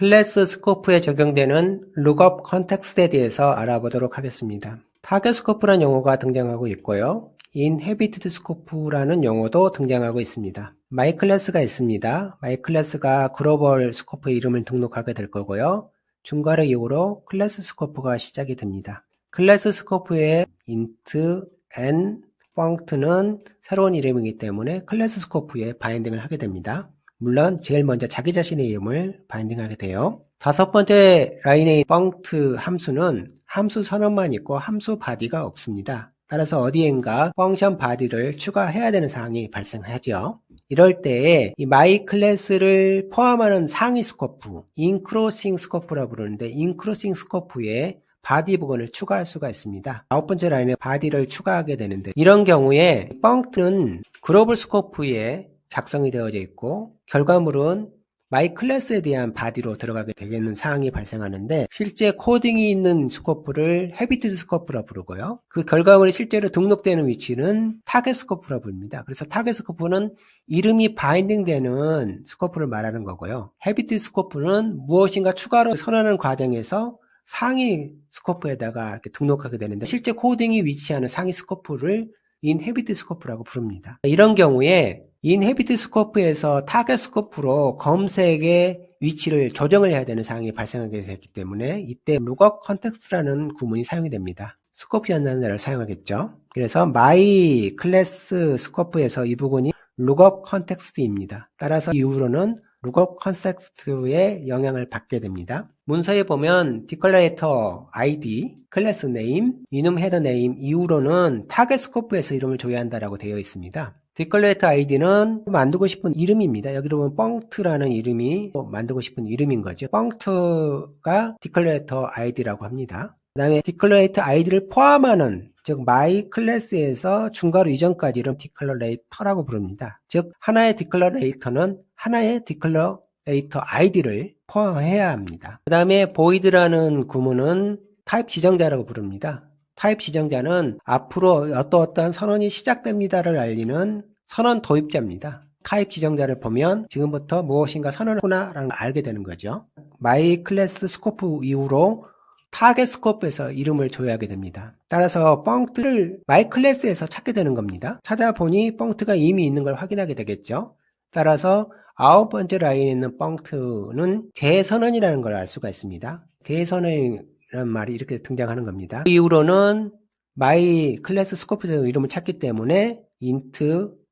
클래스 스코프에 적용되는 룩업 컨텍스트에 대해서 알아보도록 하겠습니다. 타겟 스코프라는 용어가 등장하고 있고요. 인헤비티드 스코프라는 용어도 등장하고 있습니다. 마이 클래스가 있습니다. 마이 클래스가 글로벌 스코프의 이름을 등록하게 될 거고요. 중괄호 이후로 클래스 스코프가 시작이 됩니다. 클래스 스코프의 int, n, funct는 새로운 이름이기 때문에 클래스 스코프에 바인딩을 하게 됩니다. 물론 제일 먼저 자기 자신의 이름을 바인딩하게 돼요. 다섯 번째 라인의 funct 함수는 함수 선언만 있고 함수 바디가 없습니다. 따라서 어디엔가 펑션 바디를 추가해야 되는 사항이 발생하죠. 이럴 때에 이 my 클래스를 포함하는 상위 스코프, inclosing 스코프라고 부르는데 inclosing 스코프에 바디 부분을 추가할 수가 있습니다. 아홉 번째 라인에 바디를 추가하게 되는데 이런 경우에 funct는 글로벌 스코프에 작성이 되어져 있고 결과물은 my 클래스에 대한 바디로 들어가게 되는 상황이 발생하는데 실제 코딩이 있는 스코프를 헤비티드 스코프라 부르고요. 그 결과물이 실제로 등록되는 위치는 타겟 스코프라 부릅니다. 그래서 타겟 스코프는 이름이 바인딩되는 스코프를 말하는 거고요. 헤비티드 스코프는 무엇인가 추가로 선언하는 과정에서 상위 스코프에다가 이렇게 등록하게 되는데 실제 코딩이 위치하는 상위 스코프를 인헤비티드 스코프라고 부릅니다. 이런 경우에 인헤비티드 스코프에서 타겟 스코프로 검색의 위치를 조정을 해야 되는 상황이 발생하게 되기 때문에 이때 룩업 컨텍스트라는 구문이 사용이 됩니다. 스코프 연산자를 사용하겠죠. 그래서 my 클래스 스코프에서 이 부분이 룩업 컨텍스트입니다. 따라서 이후로는 룩업 컨텍스트의 영향을 받게 됩니다. 문서에 보면 declarator id, 클래스 네임, enum 헤더 네임 이후로는 타겟 스코프에서 이름을 줘야 한다라고 되어 있습니다. declarator id는 만들고 싶은 이름입니다. 여기로 보면 funct라는 이름이 만들고 싶은 이름인 거죠. funct가 declarator id라고 합니다. 그 다음에 declarator id를 포함하는 즉 my 클래스에서 중괄호 이전까지 이름 declarator라고 부릅니다. 즉 하나의 declarator는 하나의 declarator id를 포함해야 합니다. 그 다음에 void라는 구문은 타입 지정자라고 부릅니다. 타입 지정자는 앞으로 어떠한 선언이 시작됩니다를 알리는 선언 도입자입니다. 타입 지정자를 보면 지금부터 무엇인가 선언하구나 라는 걸 알게 되는 거죠. my 클래스 스코프 이후로 타겟 스코프에서 이름을 줘야 하게 됩니다. 따라서 funct를 my 클래스에서 찾게 되는 겁니다. 찾아보니 funct가 이미 있는 걸 확인하게 되겠죠. 따라서 아홉 번째 라인에 있는 funct는 재선언이라는 걸 알 수가 있습니다. 재선언이라는 말이 이렇게 등장하는 겁니다. 그 이후로는 my 클래스 스코프에서 이름을 찾기 때문에 int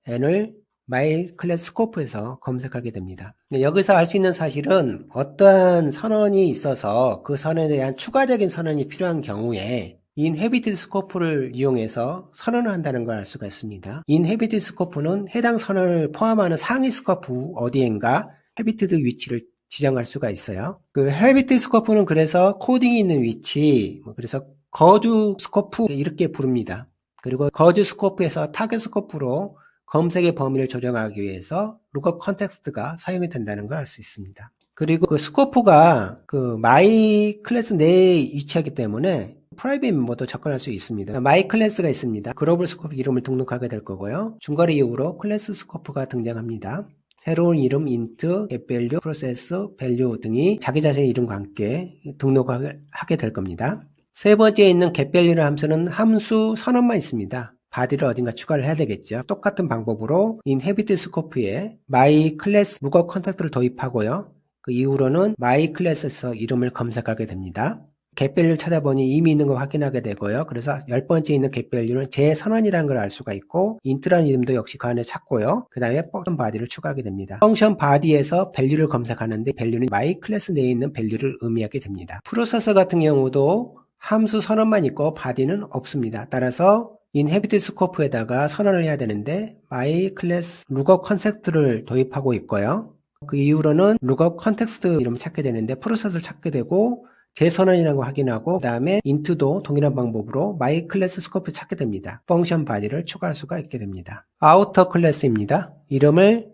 n을 my 클래스 스코프에서 검색하게 됩니다. 여기서 알 수 있는 사실은 어떠한 선언이 있어서 그 선언에 대한 추가적인 선언이 필요한 경우에 inhebited 스코프를 이용해서 선언을 한다는 걸 알 수가 있습니다. inhebited 스코프는 해당 선언을 포함하는 상위 스코프 어디엔가 헤비티드 위치를 지정할 수가 있어요. 그 헤비티드 스코프는 그래서 코딩이 있는 위치, 그래서 거주 스코프 이렇게 부릅니다. 그리고 거주 스코프에서 타겟 스코프로 검색의 범위를 조정하기 위해서 룩업 컨텍스트가 사용이 된다는 걸 알 수 있습니다. 그리고 그 스코프가 그 my 클래스 내에 위치하기 때문에 프라이빗 멤버도 접근할 수 있습니다. my 클래스가 있습니다. 글로벌 스코프 이름을 등록하게 될 거고요. 중괄호 이후로 클래스 스코프가 등장합니다. 새로운 이름, int, getValue, process, value 등이 자기 자신의 이름과 함께 등록을 하게 될 겁니다. 세 번째에 있는 getValue라는 함수는 함수 선언만 있습니다. 바디를 어딘가 추가를 해야 되겠죠. 똑같은 방법으로 inhebited 스코프에 my 클래스 룩업 컨텍스트를 도입하고요. 그 이후로는 my 클래스에서 이름을 검색하게 됩니다. getValue를 찾아보니 이미 있는 걸 확인하게 되고요. 그래서 10번째 있는 getValue는 재선언이라는 걸 알 수가 있고 int라는 이름도 역시 그 안에 찾고요. 그 다음에 펑션 바디를 추가하게 됩니다. 펑션 바디에서 value를 검색하는데 value는 my 클래스 내에 있는 value를 의미하게 됩니다. 프로세서 같은 경우도 함수 선언만 있고 바디는 없습니다. 따라서 inhebited 스코프에다가 선언을 해야 되는데 my 클래스 룩업 컨텍스트를 도입하고 있고요. 그 이후로는 룩업 컨텍스트 이름을 찾게 되는데 프로세스를 찾게 되고 재선언이라는 걸 확인하고 그 다음에 int도 동일한 방법으로 my 클래스 스코프 찾게 됩니다. 펑션 바디를 추가할 수가 있게 됩니다. outer 클래스입니다. 이름을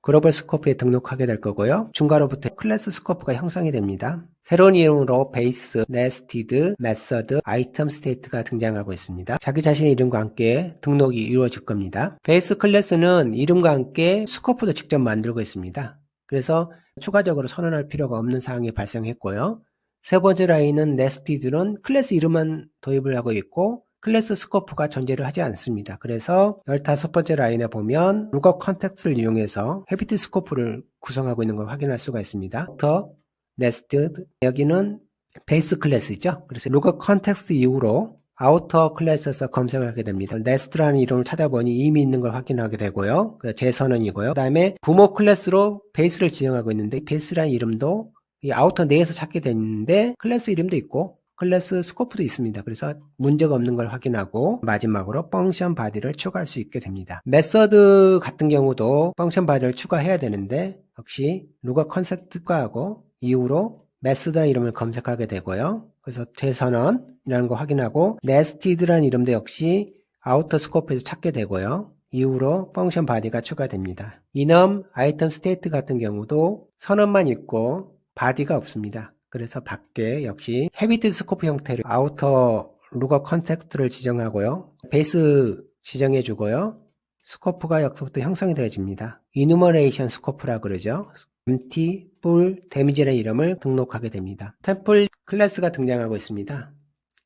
글로벌 스코프에 등록하게 될 거고요. 중괄호부터 클래스 스코프가 형성이 됩니다. 새로운 이름으로 베이스, 네스티드, 메서드, 아이템 스테이트가 등장하고 있습니다. 자기 자신의 이름과 함께 등록이 이루어질 겁니다. 베이스 클래스는 이름과 함께 스코프도 직접 만들고 있습니다. 그래서 추가적으로 선언할 필요가 없는 사항이 발생했고요. 세 번째 라인은 네스티드는 클래스 이름만 도입을 하고 있고 클래스 스코프가 존재를 하지 않습니다. 그래서 15번째 라인에 보면 룩업 컨텍스트를 이용해서 헤비트 스코프를 구성하고 있는 걸 확인할 수가 있습니다. 부터 네스티드, 여기는 베이스 클래스죠. 그래서 룩업 컨텍스트 이후로 아우터 클래스에서 검색을 하게 됩니다. 네스트라는 이름을 찾아보니 이미 있는 걸 확인하게 되고요. 제 선언이고요. 그 다음에 부모 클래스로 베이스를 지정하고 있는데 베이스라는 이름도 이 아우터 내에서 찾게 되는데 클래스 이름도 있고 클래스 스코프도 있습니다. 그래서 문제가 없는 걸 확인하고 마지막으로 펑션 바디를 추가할 수 있게 됩니다. 메서드 같은 경우도 펑션 바디를 추가해야 되는데 역시 룩업 컨셉 특화하고 이후로 메서드라는 이름을 검색하게 되고요. 그래서 재선언이라는 거 확인하고 네스티드라는 이름도 역시 아우터 스코프에서 찾게 되고요. 이후로 펑션 바디가 추가됩니다. 이넘 아이템 스테이트 같은 경우도 선언만 있고 바디가 없습니다. 그래서 밖에 역시 헤비트 스코프 형태로 아우터 룩업 컨텍스트를 지정하고요. 베이스 지정해 주고요. 스코프가 여기서부터 형성이 되어집니다. 이누머레이션 스코프라 그러죠. empty, full, damage라는 이름을 등록하게 됩니다. 템플 클래스가 등장하고 있습니다.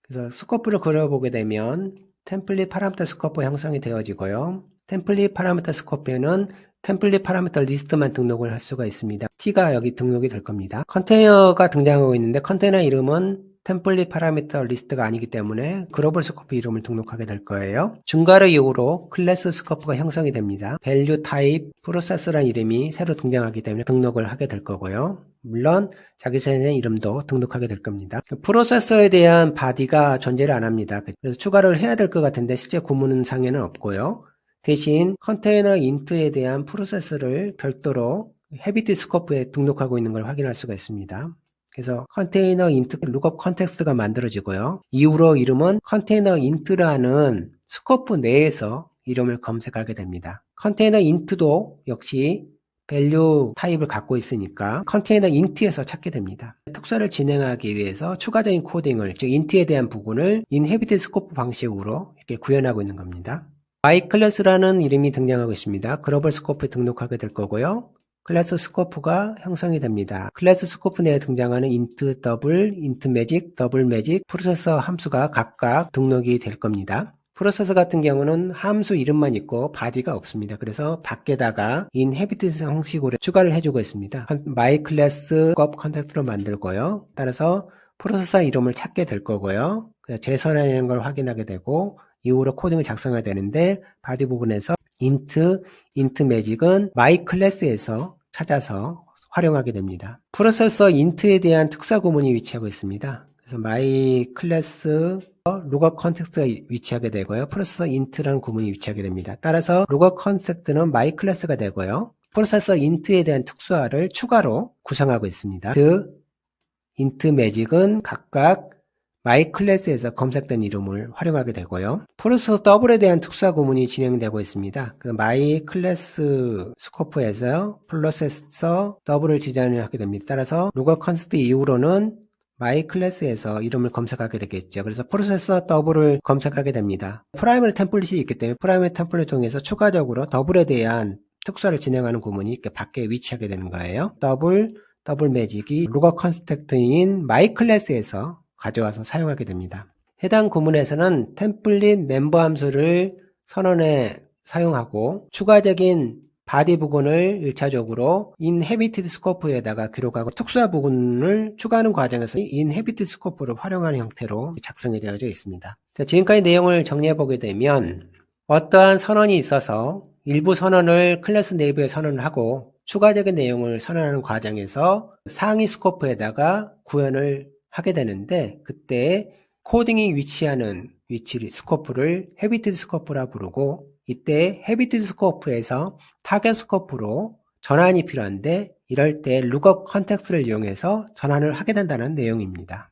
그래서 스코프를 그려보게 되면 템플릿 파라미터 스코프 형성이 되어지고요. 템플릿 파라미터 스코프에는 템플릿 파라미터 리스트만 등록을 할 수가 있습니다. t가 여기 등록이 될 겁니다. 컨테이너가 등장하고 있는데 컨테이너 이름은 템플릿 파라미터 리스트가 아니기 때문에 글로벌 스코프 이름을 등록하게 될 거예요. 중괄호 이후로 클래스 스코프가 형성이 됩니다. value type process라는 이름이 새로 등장하기 때문에 등록을 하게 될 거고요. 물론 자기 자신의 이름도 등록하게 될 겁니다. 프로세서에 대한 바디가 존재를 안 합니다. 그래서 추가를 해야 될 것 같은데 실제 구문상에는 없고요. 대신 컨테이너 인트에 대한 프로세스를 별도로 헤비트 스코프에 등록하고 있는 걸 확인할 수가 있습니다. 그래서 컨테이너 인트 룩업 컨텍스트가 만들어지고요. 이후로 이름은 컨테이너 인트라는 스코프 내에서 이름을 검색하게 됩니다. 컨테이너 인트도 역시 밸류 타입을 갖고 있으니까 컨테이너 인트에서 찾게 됩니다. 특수화를 진행하기 위해서 추가적인 코딩을, 즉 인트에 대한 부분을 인헤비트 스코프 방식으로 이렇게 구현하고 있는 겁니다. y클래스라는 이름이 등장하고 있습니다. 글로벌 스코프에 등록하게 될 거고요. 클래스 스코프가 형성이 됩니다. 클래스 스코프 내에 등장하는 int 더블, int 매직, 더블 매직, 프로세서 함수가 각각 등록이 될 겁니다. 프로세서 같은 경우는 함수 이름만 있고 바디가 없습니다. 그래서 밖에다가 inhabit 형식으로 추가를 해주고 있습니다. myClass scope 컨택트로 만들고요. 따라서 프로세서 이름을 찾게 될 거고요. 재선하는 걸 확인하게 되고 이후로 코딩을 작성해야 되는데 바디 부분에서 int magic은 myClass에서 찾아서 활용하게 됩니다. 프로세서 int에 대한 특수화 구문이 위치하고 있습니다. 그래서 myClass 룩업 컨텍스트가 위치하게 되고요. 프로세서 int라는 구문이 위치하게 됩니다. 따라서 룩업 컨텍스트는 myClass가 되고요. 프로세서 int에 대한 특수화를 추가로 구성하고 있습니다. int magic은 각각 myClass에서 검색된 이름을 활용하게 되고요. 프로세서 더블에 대한 특수화 구문이 진행되고 있습니다. 그 myClass 스코프에서 프로세서 더블을 지정을 하게 됩니다. 따라서 룩업 컨텍스트 이후로는 myClass에서 이름을 검색하게 되겠죠. 그래서 프로세서 더블을 검색하게 됩니다. 프라이머리 템플릿이 있기 때문에 프라이머리 템플릿을 통해서 추가적으로 더블에 대한 특수화를 진행하는 구문이 이렇게 밖에 위치하게 되는 거예요. 더블 매직이 룩업 컨텍스트인 myClass에서 가져와서 사용하게 됩니다. 해당 구문에서는 템플릿 멤버 함수를 선언에 사용하고 추가적인 바디 부분을 1차적으로 inhabited scope에다가 기록하고 특수화 부분을 추가하는 과정에서 inhabited scope를 활용하는 형태로 작성이 되어져 있습니다. 자, 지금까지 내용을 정리해 보게 되면 어떠한 선언이 있어서 일부 선언을 클래스 내부에 선언을 하고 추가적인 내용을 선언하는 과정에서 상위 스코프에다가 구현을 하게 되는데 그때 코딩이 위치하는 위치를 스코프를 헤비티드 스코프라 부르고 이때 헤비티드 스코프에서 타겟 스코프로 전환이 필요한데 이럴 때 룩업 컨텍스트를 이용해서 전환을 하게 된다는 내용입니다.